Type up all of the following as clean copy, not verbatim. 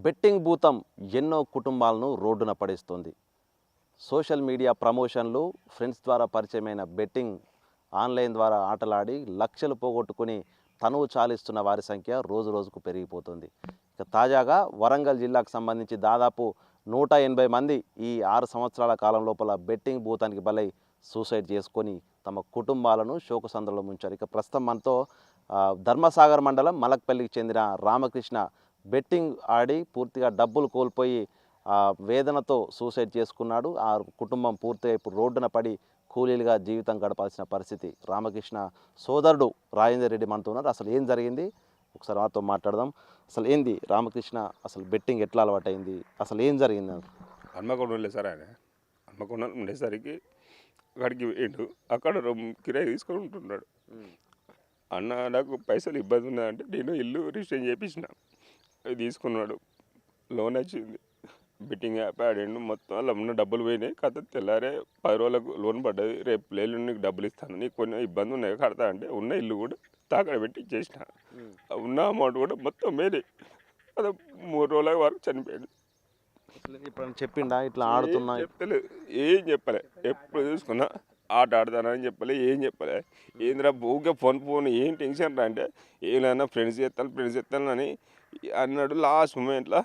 Betting భూతం ఎన్నో కుటుంబాలను రోడ్డున పడేస్తుంది. సోషల్ మీడియా ప్రమోషన్లు, ఫ్రెండ్స్ ద్వారా పరిచయమైన బెట్టింగ్, ఆన్లైన్ ద్వారా ఆటలాడి లక్షలు పోగొట్టుకుని తనువు చాలిస్తున్న వారి సంఖ్య రోజు రోజుకు పెరిగిపోతుంది. ఇక తాజాగా వరంగల్ జిల్లాకు సంబంధించి దాదాపు 180 మంది ఈ 6 సంవత్సరాల కాలం లోపల బెట్టింగ్ భూతానికి బలై సూసైడ్ చేసుకొని తమ కుటుంబాలను శోకసంద్రంలో ముంచారు. ఇక ప్రస్తుతం మనతో ధర్మసాగర్ మండలం మలక్పల్లికి చెందిన రామకృష్ణ బెట్టింగ్ ఆడి పూర్తిగా డబ్బులు కోల్పోయి వేదనతో సూసైడ్ చేసుకున్నాడు. ఆ కుటుంబం పూర్తిగా ఇప్పుడు రోడ్డున పడి కూలీలుగా జీవితం గడపాల్సిన పరిస్థితి. రామకృష్ణ సోదరుడు రాజేందర్ రెడ్డి మనతో ఉన్నారు. అసలు ఏం జరిగింది ఒకసారి వారితో మాట్లాడదాం. అసలు ఏంది రామకృష్ణ, అసలు బెట్టింగ్ ఎట్లా అలవాటైంది, అసలు ఏం జరిగింది? హన్మకొండ ఉండే సార్ ఆయన హన్మకొండ ఉండేసరికి అక్కడికి వేయండు. అక్కడ కిరాయి తీసుకొని ఉంటున్నాడు. అన్న నాకు పైసలు ఇబ్బంది ఉన్నాయంటే నేను ఇల్లు రిజిస్టర్ చేయించిన, అవి తీసుకున్నాడు. లోన్ వచ్చింది, బెట్టింగ్ యాప్ ఆడిండు. మొత్తం అలా ఉన్న డబ్బులు పోయినాయి. కథ తెల్లారే 10 రోజులకు లోన్ పడ్డది. రేపు లేలు నీకు డబ్బులు ఇస్తాను, నీకు కొన్ని ఇబ్బంది ఉన్నాయి కడతా అంటే ఉన్న ఇల్లు కూడా తాకడ పెట్టి ఇచ్చేసిన. ఉన్న అమౌంట్ కూడా మొత్తం మేరే. అది 3 రోజుల వరకు చనిపోయాడు. ఇప్పుడు చెప్పిండా ఇట్లా ఆడుతున్నా? చెప్పలేదు, ఏం చెప్పలే. ఎప్పుడు చూసుకున్నా ఆట ఆడతానని చెప్పలే, ఏం చెప్పలే. ఏంద్రా ఊకే ఫోన్ ఏం టెన్షన్ రా అంటే ఏమైనా ఫ్రెండ్స్ చేస్తాను అని అన్నాడు. లాస్ట్ మూమెంట్లో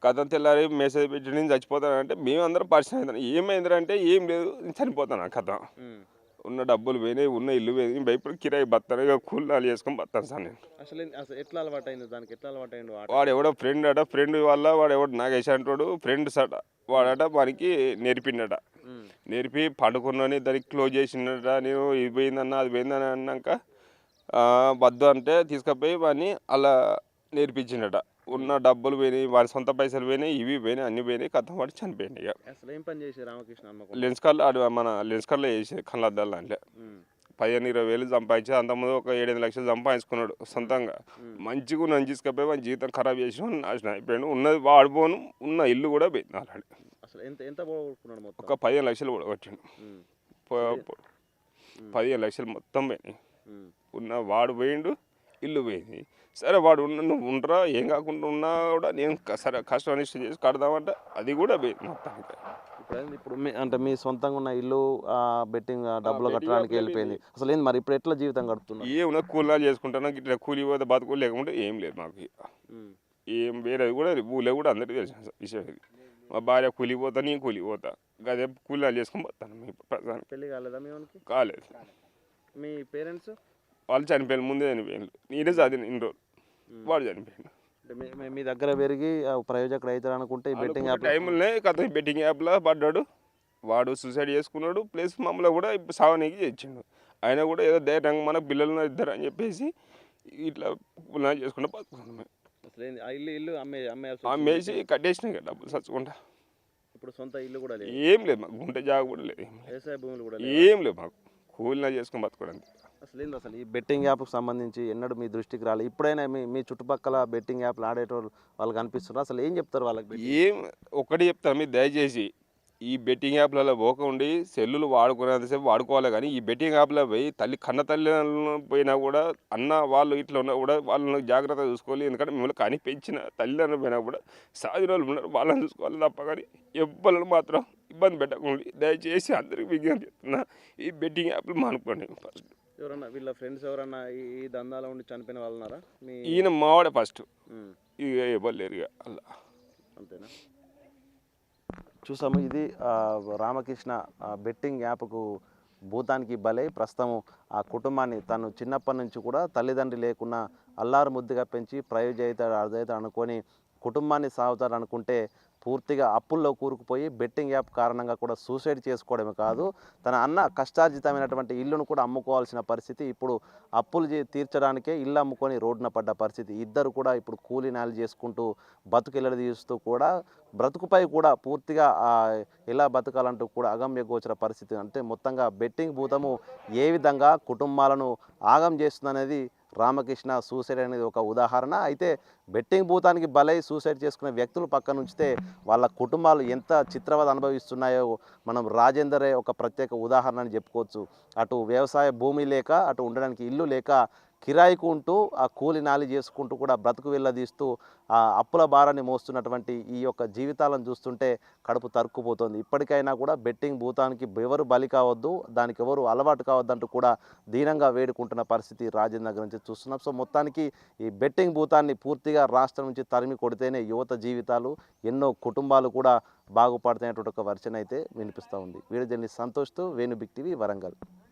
కథ తెల్లారి మెసేజ్ పెట్టి నేను చచ్చిపోతానంటే మేమందరం పరిచయం అవుతాను. ఏమైందిరా అంటే ఏం లేదు, చనిపోతాను. ఆ కథ ఉన్న డబ్బులు పోయినాయి, ఉన్న ఇల్లు పోయినాయి. భయపడి కిరాయి బతాను, ఇక కూలీలు చేసుకొని బతాను సార్ నేను. అసలు ఎట్లా అలవాటైంది దానికి? ఎట్లా అలవాటైండు? వాడు ఎవడో ఫ్రెండ్ అట, ఫ్రెండ్ వల్ల వాడు ఎవడు నాగేష్ అంటాడు, ఫ్రెండ్స్ అట. వాడట వానికి నేర్పిండట. నేర్పి పడుకున్నాని దానికి క్లోజ్ చేసిండట. నేను ఇది పోయిందన్న అది పోయిందని అన్నాక వద్దు అంటే తీసుకుపోయి వాడిని అలా నేర్పించిండట. ఉన్న డబ్బులు పోయినాయి, వాడి సొంత పైసలు పోయినాయి, ఇవి పోయినాయి, అన్ని పోయినాయి. కథ వాడు చనిపోయింది. ఇక అసలు ఏం పని చేసి రామకృష్ణ? లెన్స్ కార్లో మన లెన్స్ కార్లో చేసి కళ్ళద్దాలు దాంట్లో 15-20 వేలు సంపాదించి అంతకుముందు ఒక 7-8 లక్షలు సంపాదించుకున్నాడు సొంతంగా. మంచిగా నన్ను తీసుకుపోయి వాడి జీవితం ఖరాబ్ చేసి నాశనం అయిపోయాడు. ఉన్నది వాడిపోను, ఉన్న ఇల్లు కూడా పోయింది అలాంటి. అసలు ఎంత పోగొట్టుకున్నాడు? మొత్తం ఒక 15 లక్షలు కొట్టిండు. 15 లక్షలు మొత్తం పోయినాయి. ఉన్న వాడు పోయిండు, ఇల్లు పోయింది. సరే వాడు నువ్వు ఉండరా, ఏం కాకుండా ఉన్నా కూడా నేను సరే కష్టం అనిష్టం చేసి కడదామంటే అది కూడా పోయింది మొత్తానికి. ఇప్పుడు అంటే మీ సొంతంగా ఉన్న ఇల్లు బెట్టింగ్ డబ్బులు కట్టడానికి వెళ్ళిపోయింది. అసలు ఏంది మరి ఇప్పుడు ఎట్లా జీవితం గడుపుతున్నా? ఏమన్నా కూలీలు చేసుకుంటాను, ఇట్లా కూలి పోతే బతుకు లేకుంటే ఏం లేదు మాకు. ఏం వేరేది కూడా ఊళ్ళో కూడా అందరికీ తెలిసిన విషయం ఇది. మా భార్య కూలిపోతా, నేను కూలిపోతా, అదే కూలీలు చేసుకొని పోతాను. మీ ప్రధాని పెళ్ళి కాలేదా? మీ వానికి కాలేదు. మీ పేరెంట్స్ వాళ్ళు చనిపోయారు, ముందే చనిపోయారు. నేనే చదివిన ఇన్ని రోజులు, వాడు చనిపోయాడు. మీ దగ్గర పెరిగి ప్రయోజకుడు అవుతాడు అనుకుంటే బెట్టింగ్ యాప్ టైంలోనే కథ బెట్టింగ్ యాప్లో పడ్డాడు. వాడు సూసైడ్ చేసుకున్నాడు. ప్లస్ మమ్మల్ని కూడా ఇప్పుడు సావనీకి చేయించాడు. ఆయన కూడా ఏదో ధైర్యంగా మన పిల్లలు ఇద్దరు అని చెప్పేసి ఇట్లా చేసుకుంటూ బతుకున్నాం. ఇల్లు అమ్మేసి కట్టేసినాయి కదా డబ్బులు చచ్చుకుంటా. ఇప్పుడు సొంత ఇల్లు కూడా లేదు, ఏం లేదు మాకు. గుంట జాగ కూడా లేదు, వ్యవసాయ భూములు కూడా ఏం లేదు మాకు. కూలినా చేసుకుని బతుకోవడానికి. అసలు ఈ బెట్టింగ్ యాప్కి సంబంధించి ఎన్నడూ మీ దృష్టికి రాలేదు? ఇప్పుడైనా మీ చుట్టుపక్కల బెట్టింగ్ యాప్లు ఆడేటోళ్ళు వాళ్ళు కనిపిస్తున్నారు. అసలు ఏం చెప్తారు వాళ్ళకి? ఏం ఒక్కటి చెప్తాను, మీరు దయచేసి ఈ బెట్టింగ్ యాప్లలో పోకండి. సెల్లులు వాడుకునేంతసేపు వాడుకోవాలి, కానీ ఈ బెట్టింగ్ యాప్లో పోయి కన్న తల్లిదండ్రులు పోయినా కూడా అన్న వాళ్ళు ఇట్లా ఉన్నా కూడా వాళ్ళని జాగ్రత్తగా చూసుకోవాలి. ఎందుకంటే మిమ్మల్ని కానీ పెంచిన తల్లిదండ్రులు పోయినా కూడా సాధిన వాళ్ళు ఉన్నారు, వాళ్ళని చూసుకోవాలి తప్ప. కానీ ఎవ్వరు మాత్రం ఇబ్బంది పెట్టకండి దయచేసి. అందరికీ విజ్ఞప్తి చెప్తున్నా, ఈ బెట్టింగ్ యాప్లు మానుకోండి. ఫస్ట్ ఎవరన్నా వీళ్ళ ఫ్రెండ్స్ ఎవరన్నా ఈ దందాలో ఉండి చనిపోయిన వాళ్ళు ఉన్నారా? ఈయన మావాడే ఫస్ట్, ఇక ఇవ్వలేరు ఇక అలా. అంతేనా? చూసాము, ఇది రామకృష్ణ బెట్టింగ్ యాప్కు భూతానికి బలై ప్రస్తుతం ఆ కుటుంబాన్ని తను చిన్నప్పటి నుంచి కూడా తల్లిదండ్రి లేకున్నా అల్లారు ముద్దుగా పెంచి ప్రయోజయితాడు అదైతే అనుకొని కుటుంబాన్ని సాగుతాడు అనుకుంటే పూర్తిగా అప్పుల్లో కూరుకుపోయి బెట్టింగ్ యాప్ కారణంగా కూడా సూసైడ్ చేసుకోవడమే కాదు, తన అన్న కష్టార్జితమైనటువంటి ఇల్లును కూడా అమ్ముకోవాల్సిన పరిస్థితి. ఇప్పుడు అప్పులు తీర్చడానికే ఇల్లు అమ్ముకొని రోడ్డున పడ్డ పరిస్థితి. ఇద్దరు కూడా ఇప్పుడు కూలీ నాలు చేసుకుంటూ బతుకిల్లడి తీస్తూ కూడా బ్రతుకుపై కూడా పూర్తిగా ఎలా బతకాలంటూ కూడా అగమ్య గోచర పరిస్థితి. అంటే మొత్తంగా బెట్టింగ్ భూతము ఏ విధంగా కుటుంబాలను ఆగం చేస్తుందనేది రామకృష్ణ సూసైడ్ అనేది ఒక ఉదాహరణ. అయితే బెట్టింగ్ భూతానికి బలై సూసైడ్ చేసుకునే వ్యక్తులు పక్కన ఉంచితే వాళ్ళ కుటుంబాలు ఎంత చిత్రవద అనుభవిస్తున్నాయో మనం రాజేందరే ఒక ప్రత్యేక ఉదాహరణ అని చెప్పుకోవచ్చు. అటు వ్యవసాయ భూమి లేక, అటు ఉండడానికి ఇల్లు లేక కిరాయికు ఉంటూ ఆ కూలి నాలి చేసుకుంటూ కూడా బ్రతుకు వెళ్ళదీస్తూ ఆ అప్పుల భారాన్ని మోస్తున్నటువంటి ఈ యొక్క జీవితాలను చూస్తుంటే కడుపు తరుక్కుపోతుంది. ఇప్పటికైనా కూడా బెట్టింగ్ భూతానికి ఎవరు బలి కావద్దు, దానికి ఎవరు అలవాటు కావద్దంటూ కూడా దీనంగా వేడుకుంటున్న పరిస్థితి రాజేంద్ర నగర్ నుంచి చూస్తున్నాం. సో మొత్తానికి ఈ బెట్టింగ్ భూతాన్ని పూర్తిగా రాష్ట్రం నుంచి తరిమి కొడితేనే యువత జీవితాలు, ఎన్నో కుటుంబాలు కూడా బాగుపడతాయనేటువంటి ఒక వర్చన అయితే వినిపిస్తూ ఉంది. వీడియో జర్నలిస్ట్ సంతోష్తో వేణు బిగ్ టీవీ వరంగల్.